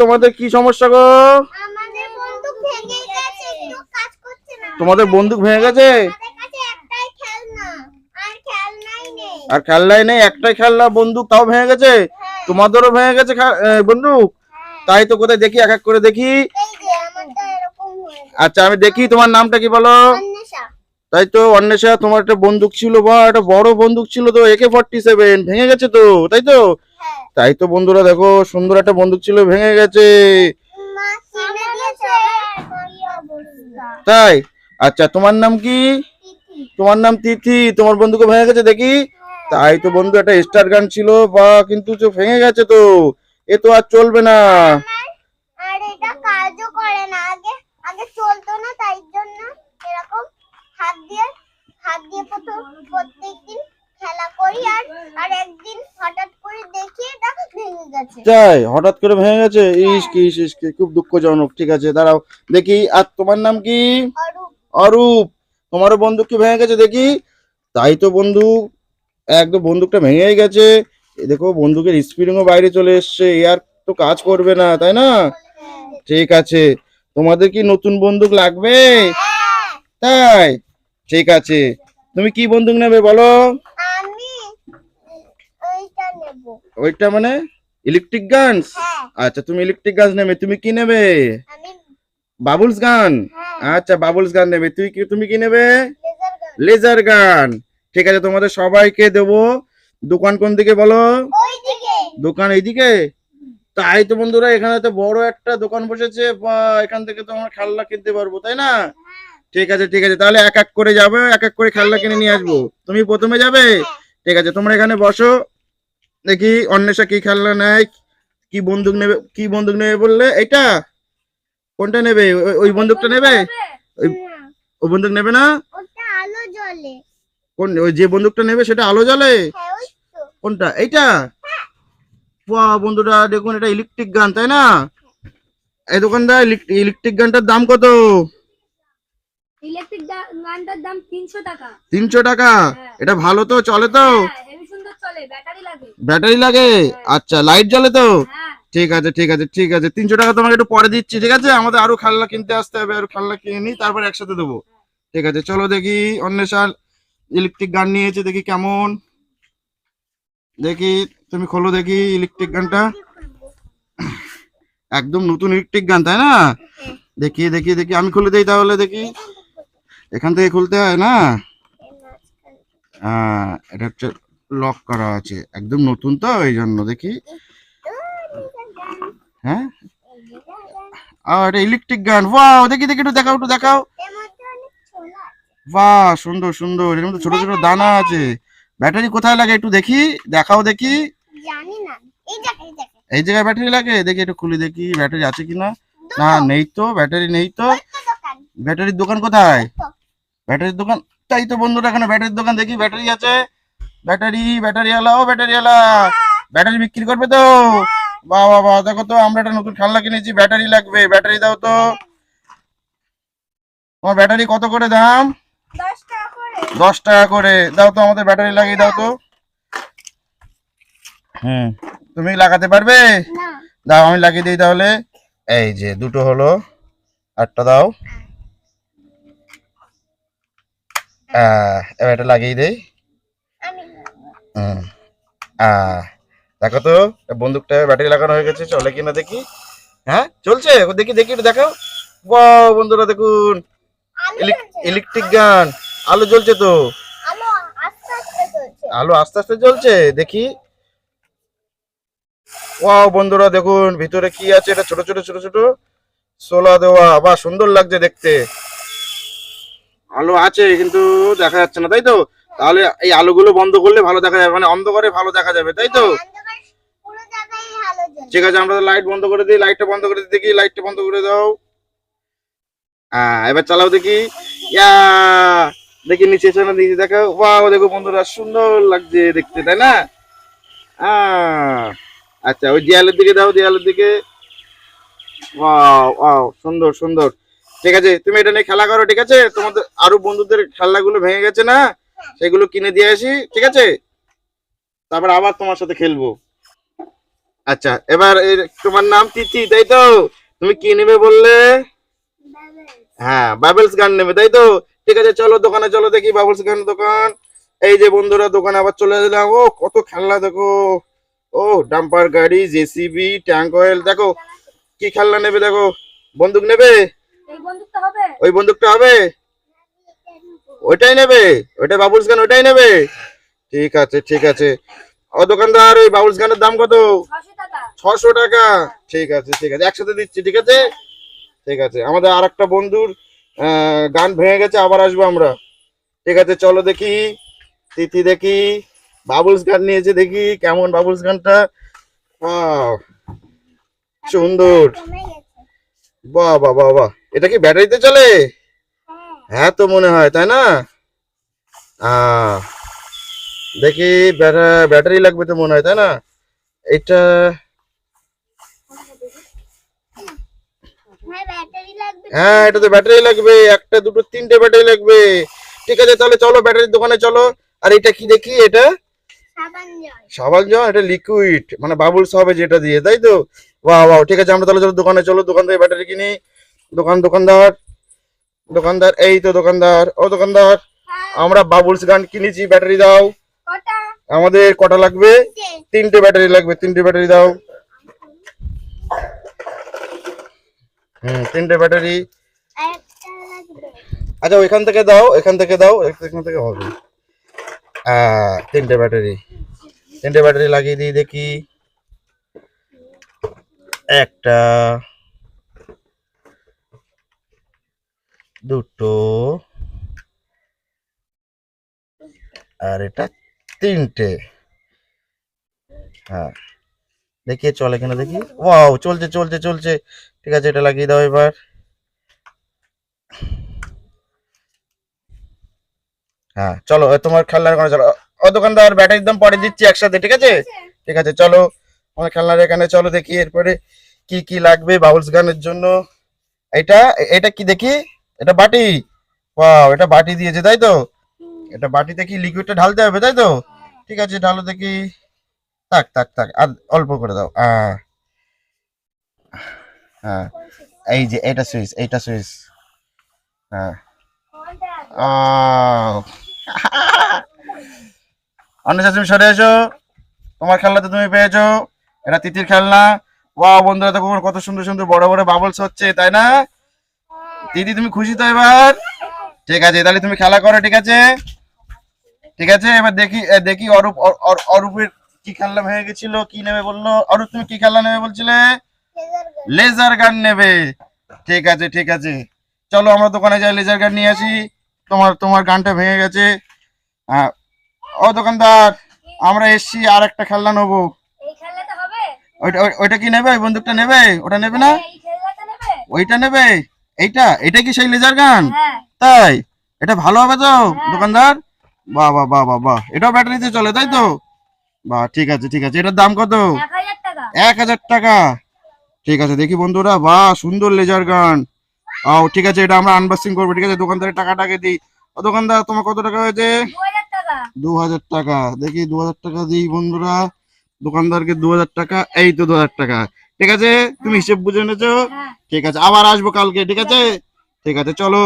তোমাদের কি সমস্যা গো? আমাদের বন্দুক ভেঙে গেছে, একটু কাজ করছে না। তোমাদের বন্দুক ভেঙে গেছে? আমাদের কাছে একটাই খেলনা, আর খেলনাই নেই। আর খেলনাই নেই? একটাই খেলনা বন্দুক, তাও ভেঙে গেছে? তোমাদেরও ভেঙে গেছে বন্দুক? তাই তো, কোথায় দেখি, এক এক করে দেখি। এই যে আমারটা এরকম হয়েছে। আচ্ছা আমি দেখি, তোমার নামটা কি বলো? অন্বেষা। তাই তো অন্বেষা, তোমার একটা বন্দুক ছিল, বা একটা বড় বন্দুক ছিল তো, AK-47, ভেঙে গেছে তো, তাই তো? হ্যাঁ। তাই তো বন্ধুরা দেখো, সুন্দর একটা বন্দুক ছিল, ভেঙে গেছে। মা কিনে দিয়েছে, কি অবস্থা। তাই? আচ্ছা তোমার নাম কি? তিথি। তোমার নাম তিথি, তোমার বন্দুকও ভেঙে গেছে দেখি। তাই তো বন্ধু, একটা স্টার গান ছিল, বা কিন্তু তো ভেঙে গেছে তো, এ তো আর চলবে না। আর এটা কাজও করে না, আগে আগে চলতো না, তাই জন্য এরকম হাত দিয়ে প্রত্যেকদিন খেলা করি, আর একদিন হঠাৎ করে দেখি এটা ভেঙে গেছে। তাই? হঠাৎ করে ভেঙে গেছে? ইস কি ইস ইস কি, খুব দুঃখজনক। ঠিক আছে দাঁড়াও দেখি, আর তোমার নাম কি? অরূপ। অরূপ, তোমারও বন্দুক কি ভেঙে গেছে দেখি? তাই তো বন্ধু, একদম বন্দুকটা ভেঙেই গেছে। এই দেখো বন্দুকের স্প্রিংও বাইরে চলে এসছে, আর তো কাজ করবে না, তাই না? ঠিক আছে, তোমাদের কি নতুন বন্দুক লাগবে? তাই? ঠিক আছে, তুমি কি বন্দুক নেবে বলো? আমি ওইটা নেব। ওইটা মানে ইলেকট্রিক গানস? হ্যাঁ। আচ্ছা তুমি ইলেকট্রিক গানস নেবে। তুমি কি নেবে? আমি বাবুলস গান? হ্যাঁ, আচ্ছা বাবুলস গান নেবে। তুমি কি নেবে? লেজার গান। লেজার গান। ঠিক আছে, তোমাদের সবাইকে দেবো। দোকান কোন দিকে বলো? ওইদিকে। দোকান এইদিকে? তাই তো বন্ধুরা, এখানে তো বড় একটা দোকান বসেছে, বা এখান থেকে তো আমরা খেলনা কিনতে পারবো, তাই না? ঠিক আছে ঠিক আছে, তাহলে এক এক করে যাবে, এক এক করে খেলনা কিনে নিয়ে আসবো। তুমি প্রথমে যাবে? ঠিক আছে, তোমরা এখানে বসো। দেখি অন্বেষা কি খেলনা নেয়, কি বন্দুক নেবে। কি বন্দুক নেবে বললে? এইটা? কোনটা নেবে? ওই বন্দুকটা নেবে? ওই না, ওই বন্দুক নেবে না? ওটা আলো জ্বলে। কোন, ওই যে বন্দুকটা নেবে সেটা আলো জ্বলে? হ্যাঁ, ওই তো। কোনটা? এইটা? বাহ বন্ধুরা দেখুন, এটা ইলেকট্রিক গান, তাই না? এই দোকানদার, ইলেকট্রিক গানটার দাম কত? ইলেকট্রিক গানটার দাম 300 টাকা। 300 টাকা? হ্যাঁ। এটা ভালো তো, চলে তো? হ্যাঁ, হেভি সুন্দর চলে, ব্যাটারি লাগে। ব্যাটারি লাগে? আচ্ছা, লাইট জ্বলে তো? হ্যাঁ। ঠিক আছে ঠিক আছে ঠিক আছে, 300 টাকা তোমাকে একটু পরে দিচ্ছি। ঠিক আছে, আমাদের আরো খেলনা কিনতে আসতে হবে, আরো খেলনা কিনে নিই, তারপর একসাথে দেবো। ঠিক আছে চলো দেখি। অন্বেষা ইলেকট্রিক গান নিয়েছে, দেখি কেমন। দেখি, তুমি খোলো দেখি ইলেকট্রিক গানটা। একদম নতুন ইলেকট্রিক গান, তাই না? দেখি দেখি দেখি, আমি খুলে দিই তাহলে, দেখি এখান থেকে খুলতে হয় না? এটা হচ্ছে লক করা আছে, একদম নতুন তো, এই জন্য। দেখি, হ্যাঁ, এটা ইলেকট্রিক গান। ওয়াও, দেখি দেখি, একটু দেখাও, একটু দেখাও। বাহ সুন্দর সুন্দর, এর মধ্যে ছোট ছোট দানা আছে। ব্যাটারি কোথায় লাগে একটু দেখি, দেখাও দেখি। জানি না, এই জায়গায় এই জায়গায়। এই জায়গায় ব্যাটারি লাগে? দেখি একটু খুলে দেখি ব্যাটারি আছে কিনা। না নেই তো, ব্যাটারি নেই তো। ওই তো দোকান। ব্যাটারির দোকান কোথায়? তো ব্যাটারির দোকান? তাই তো বন্ধুরা, এখানে ব্যাটারির দোকান, দেখি ব্যাটারি আছে। ব্যাটারি ও ব্যাটারি আলা, ব্যাটারি বিক্রি করবে তো? বাহ বাহ বাহ, দেখো তো, আমরা একটা নতুন খেলনা কিনেছি, ব্যাটারি লাগবে, ব্যাটারি দাও তো। তোমার ব্যাটারি কত করে দাম? 10 টাকা করে। 10 টাকা করে দাও তো, আমাদের ব্যাটারি লাগিয়ে দাও তো। তুমি লাগাতে পারবে? না, দাও, আমি লাগিয়ে দিই তাহলে। এই যে দুটো হলো, আটটা দাও। এবার এটা লাগিয়ে দেই। আমি হুম, দেখো তো, বন্দুকটা ব্যাটারি লাগানো হয়ে গেছে, চলে কিনা দেখি। হ্যাঁ চলছে, দেখি দেখি, একটু দেখাও। বাহ বন্ধুরা দেখুন, আলো জ্বলছে। ইলেকট্রিক গান, আলো জ্বলছে তো। আলো আস্তে আস্তে চলছে। আলো আস্তে আস্তে জ্বলছে, দেখি। ওয়াও বন্ধুরা দেখুন, ভিতরে কি আছে, এটা ছোট ছোট ছোট ছোট সোলা দেওয়া, বাহ সুন্দর লাগছে দেখতে। আলো আছে কিন্তু দেখা যাচ্ছে না, তাই তো? তাহলে এই আলোগুলো বন্ধ করলে ভালো দেখা যাবে, মানে অন্ধকারে ভালো দেখা যাবে, তাই তো? অন্ধকার পুরো জায়গায় আলো জ্বলছে। ঠিক আছে, আমরা লাইট বন্ধ করে দিই, লাইটটা বন্ধ করে দিই, দেখি লাইটটা বন্ধ করে দাও। এবার চালাও দেখি। ইয়া, দেখি নিচে এসে না, নিচে দেখো। ওয়াও দেখো বন্ধুরা, সুন্দর লাগছে দেখতে, তাই না? আচ্ছা, ওই দেয়ালের দিকে দাও, দেয়ালের দিকে। ওয়াও ওয়াও, সুন্দর সুন্দর। ঠিক আছে, তুমি এটা নিয়ে খেলা করো। ঠিক আছে, তোমাদের আরো বন্ধুদের খেলনাগুলো ভেঙে গেছে না, সেগুলো কিনে দিয়ে আসি। ঠিক আছে, তারপর আবার তোমার সাথে খেলবো। আচ্ছা, এবার তোমার নাম তিথি, তাই তো? তুমি কি নেবে বললে? হ্যাঁ, বাবলস গান নেবে, তাই তো? ঠিক আছে, চলো দোকানে চলো, দেখি বাবলস গান দোকান। এই যে বন্ধুরা, দোকানে আবার চলে এলাম। ও কত খেলনা দেখো। ও ডাম্পার গাড়ি, জেসিবি, ট্যাঙ্ক অয়েল, দেখো কি খেলনা নেবে দেখো। বন্দুক নেবে? এই বন্দুকটা হবে? ওই বন্দুকটা হবে? ওইটাই নেবে? ওইটা বাবলস গান, ওইটাই নেবে? ঠিক আছে ঠিক আছে। ও দোকানদার, ওই বাবলস গানের দাম কত? 600 টাকা। 600 টাকা। ঠিক আছে ঠিক আছে, একসাথে দিচ্ছি, ঠিক আছে ঠিক আছে। আমাদের আর একটা বন্ধুর গান ভেঙে গেছে, আবার আসবো আমরা। ঠিক আছে, চলো দেখি তিথি, দেখি বাবলস গান নিয়েছে, দেখি কেমন বাবলস গানটা। আহ, সুন্দর। কমে গেছে। বাহ বাহ বাহ বাহ, এটা কি ব্যাটারিতে চলে? হ্যাঁ। হ্যাঁ তো মনে হয়, তাই না? আহ দেখি, ব্যাটারি লাগবে তো মনে হয়, তাই না? এটা হ্যাঁ, ব্যাটারি লাগবে। হ্যাঁ, এটাতে ব্যাটারি লাগবে, একটা দুটো তিনটে ব্যাটারি লাগবে। ঠিক আছে, তাহলে চলো ব্যাটারির দোকানে চলো। আর এটা কি দেখি? এটা সাবান জল। সাবান জল, এটা লিকুইড, মানে বাবলস হবে যেটা দিয়ে, তাই তো? বাহ বাহ, ঠিক আছে, আমরা তাহলে চলো দোকানে চলো, দোকান থেকে ব্যাটারি কিনি। দোকানদার, দোকানদার, এই তো দোকানদার। ও দোকানদার, আমরা বাবলস গান কিনেছি, ব্যাটারি দাও। কটা? আমাদের কটা লাগবে? তিনটে ব্যাটারি লাগবে, তিনটে ব্যাটারি দাও। তিনটে ব্যাটারি। একটা লাগবে। আচ্ছা, ওইখান থেকে দাও, এখান থেকে দাও, এখান থেকে হবে। তিনটে ব্যাটারি, তিনটে ব্যাটারি লাগিয়ে দিই দেখি। একটা, দুটো, আর এটা তিনটে। হ্যাঁ, দেখি চলে কিনা দেখি। ওয়াও, চলছে চলছে চলছে। ঠিক আছে, এটা লাগিয়ে দাও এবার। হ্যাঁ, চলো তোমার খেলনার ওখানে চলো। ও দোকানদার, ব্যাটারির দাম পরে দিচ্ছি একসাথে, ঠিক আছে ঠিক আছে, চলো আমার খেলনার এখানে চলো, দেখি এরপরে কি কি লাগবে বাউলস গানের জন্য। এটা এটা কি দেখি? এটা বাটি। ওয়াও, এটা বাটি দিয়েছে, তাই তো? এটা বাটিতে কি লিকুইডটা ঢালতে হবে, তাই তো? ঠিক আছে, ঢালো দেখি। থাক থাক থাক, আর অল্প করে দাও। হ্যাঁ, এই যে এটা সুইচ, এইটা সুইচ। হ্যাঁ। আহ অন্য তুমি সরে এসো, তোমার খেলনা তো তুমি পেয়েছো। এটা তিতির খেলনা। ওয়াও বন্ধুরা, দেখো কত সুন্দর সুন্দর বড় বড় বাবলস হচ্ছে, তাই না? দিদি, তুমি খুশি তো এবার? ঠিক আছে, তাহলে তুমি খেলা করো, ঠিক আছে ঠিক আছে। এবার দেখি দেখি অরূপ, অরূপের কি খেলনা ভেঙে গেছিল, কি নেবে বললো? অরূপ, তুমি কি খেলনা নেবে বলছিলে? লেজার গান নেবে। ঠিক আছে ঠিক আছে, চলো আমরা দোকানে যাই, লেজার গান নিয়ে আসি। তোমার তোমার গানটা ভেঙে গেছে। হ্যাঁ, ও দোকানদার, আমরা এসছি, আর একটা খেলনা নেবো। এই খেলনাটা হবে? ওইটা কি নেবে? ওই বন্দুকটা নেবে? ওটা নেবে না? এই খেলনাটা নেবে? ওইটা নেবে? এইটা, এটা কি সেই লেজার গান? হ্যাঁ। তাই? এটা ভালো হবে তো দোকানদার? বাহ বাহ বাহ বাহ বাহ, এটাও ব্যাটারিতে চলে, তাই তো? বাহ, ঠিক আছে ঠিক আছে, এটার দাম কত? 1000 টাকা। 1000 টাকা। ঠিক আছে, দেখি বন্ধুরা, বাহ সুন্দর লেজার গান। ঠিক আছে, এটা আমরা আনবক্সিং করবো, ঠিক আছে? দোকানদারের টাকাটাকে দিই। ও দোকানদার, তোমার কত টাকা হয়েছে? 2000 টাকা। 2000 টাকা। দেখি 2000 টাকা দিই বন্ধুরা, দোকানদারকে 2000 টাকা। এই তো 2000 টাকা। ঠিক আছে, তুমি হিসেব বুঝে এনেছো? হ্যাঁ। ঠিক আছে, আবার আসবো কালকে, ঠিক আছে ঠিক আছে, চলো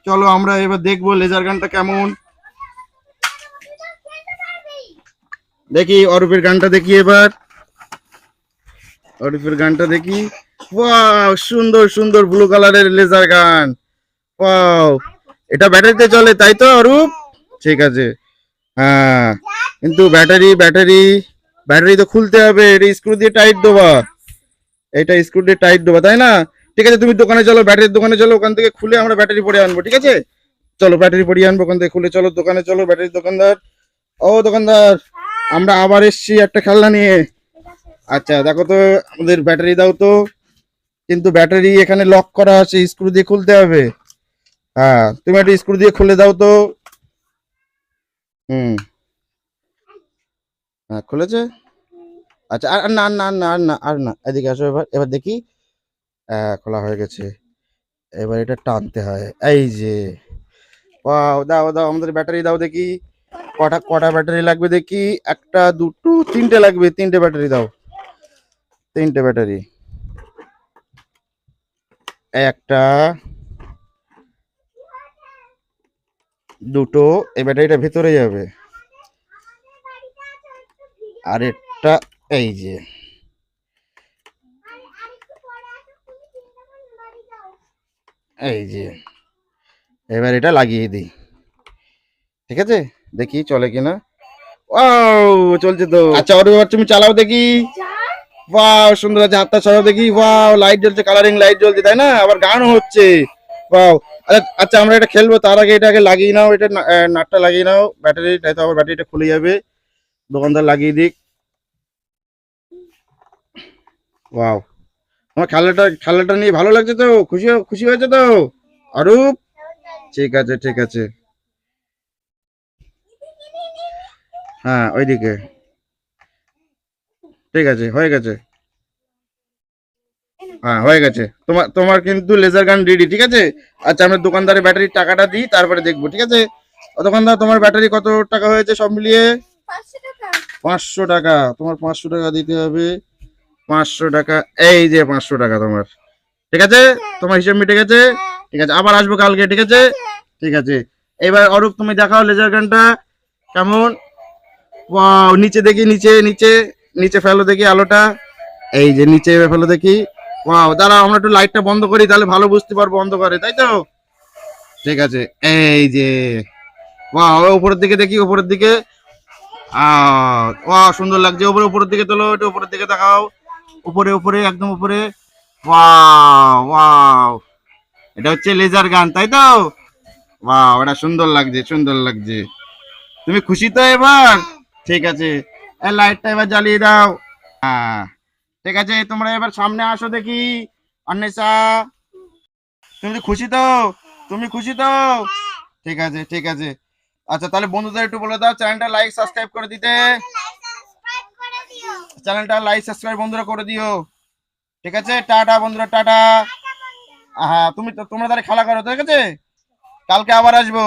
চলো, আমরা এবার দেখবো লেজার গানটা কেমন। দেখি অরূপের গানটা দেখি এবার, অরূপের গানটা দেখি। ওয়াও, সুন্দর সুন্দর ব্লু কালারের লেজার গান। ওয়াও, এটা ব্যাটারিতে চলে, তাই তো অরূপ? ঠিক আছে। হ্যাঁ, কিন্তু ব্যাটারি ব্যাটারি ব্যাটারি তো খুলতে হবে, এটা স্ক্রু দিয়ে টাইট দেবা, এটা স্ক্রু দিয়ে টাইট দেবা, তাই না? ঠিক আছে, তুমি দোকানে চলো, ব্যাটারির দোকানে চলো, ওখান থেকে খুলে আমরা ব্যাটারি পরে আনবো, ঠিক আছে? চলো ব্যাটারি পরিয়ে আনবো ওখান থেকে খুলে, চলো দোকানে চলো, ব্যাটারির দোকানদার। ও দোকানদার, আমরা আবার এসছি একটা খেলনা নিয়ে। আচ্ছা, দেখো তো, আমাদের ব্যাটারি দাও তো। কিন্তু ব্যাটারি এখানে লক করা আছে, স্ক্রু দিয়ে খুলতে হবে। হ্যাঁ, তুমি একটা স্ক্রু দিয়ে খুলে দাও তো। হুম, হ্যাঁ খুলেছে। আচ্ছা, আর না না না আর না আর না, এদিকে আসো, এবার এবার দেখি। হ্যাঁ, খোলা হয়ে গেছে। এবার এটা টানতে হয়, এই যে। ওয়াও, দাও দাও, আমাদের ব্যাটারি দাও দেখি। কটা কটা ব্যাটারি লাগবে দেখি? একটা, দুটো, তিনটে লাগবে। তিনটে ব্যাটারি দাও, তিনটে ব্যাটারি। একটা, দুটো, এই ব্যাটারিটা ভেতরে যাবে। আর একটা এই যে, এই যে, এবার এটা লাগিয়ে দিই। ঠিক আছে, দেখি চলে কিনা। ও, চলছে তো। আচ্ছা ওর এবার তুমি চালাও দেখি। ওয়াও, সুন্দর আছে। হাতটা সরাও দেখি। ওয়াও, লাইট জ্বলছে, কালারিং লাইট জ্বলছে, তাই না? আবার গানও হচ্ছে। ওয়াও। আচ্ছা আচ্ছা, আমরা এটা খেলবো, তার আগে এটাকে লাগিয়ে নাও। এটা নাটটা লাগিয়ে নাও, ব্যাটারি, তাই তো আবার ব্যাটারিটা খুলে যাবে। দোকানদার লাগিয়ে দিক। ওয়াও, আমার খেলাটা নিয়ে ভালো লাগছে তো? খুশি খুশি হয়েছে তো অরূপ? ঠিক আছে ঠিক আছে। হ্যাঁ ওইদিকে। ঠিক আছে, হয়ে গেছে। হ্যাঁ হয়ে গেছে। তোমার তোমার কিন্তু লেজার গান রেডি। ঠিক আছে। আচ্ছা, আমরা দোকানদারের ব্যাটারির টাকাটা দিই, তারপরে দেখবো। ঠিক আছে। ও দোকানদার, তোমার ব্যাটারি কত টাকা হয়েছে সব মিলিয়ে? 500 টাকা। তোমার 500 টাকা দিতে হবে। 500 টাকা। এই যে 500 টাকা তোমার। ঠিক আছে, তোমার হিসাব মিটে গেছে। ঠিক আছে, আবার আসবো কালকে। ঠিক আছে। ঠিক আছে। এবার অরূপ, তুমি দেখাও লেজার গানটা কেমন। ওয়াও, নিচে দেখি, নিচে নিচে নিচে ফেলো দেখি আলোটা। এই যে নিচে ফেলো দেখি। ওয়াও, দাঁড়াও, আমরা একটু লাইটটা বন্ধ করি, তাহলে ভালো বুঝতে পারবো অন্ধকারে, তাই তো? ঠিক আছে। এই যে, ওয়াও, উপরের দিকে দেখি, উপরের দিকে। ওয়াও, সুন্দর লাগছে। উপরের দিকে তোলো, একটু উপরের দিকে দেখাও। উপরে উপরে, একদম উপরে। ওয়াও ওয়াও, এটা হচ্ছে লেজার গান, তাই তো? ওয়াও, এটা সুন্দর লাগছে, সুন্দর লাগছে। তুমি খুশি তো এবার? ঠিক আছে, এই লাইটটা এবার জ্বালিয়ে দাও। হ্যাঁ, ঠিক আছে, তোমরা এবার সামনে আসো দেখি। অন্বেষা, তুমি কি খুশি তো? তুমি খুশি তো? ঠিক আছে ঠিক আছে। আচ্ছা, তাহলে বন্ধুদের একটু বলে দাও চ্যানেলটা লাইক সাবস্ক্রাইব করে দিতে। চ্যানেলটা লাইক সাবস্ক্রাইব বন্ধুরা করে দিও। ঠিক আছে, টাটা বন্ধুরা, টাটা। হ্যাঁ, তোমরা তাহলে খেলা করো, ঠিক আছে? কালকে আবার আসবো।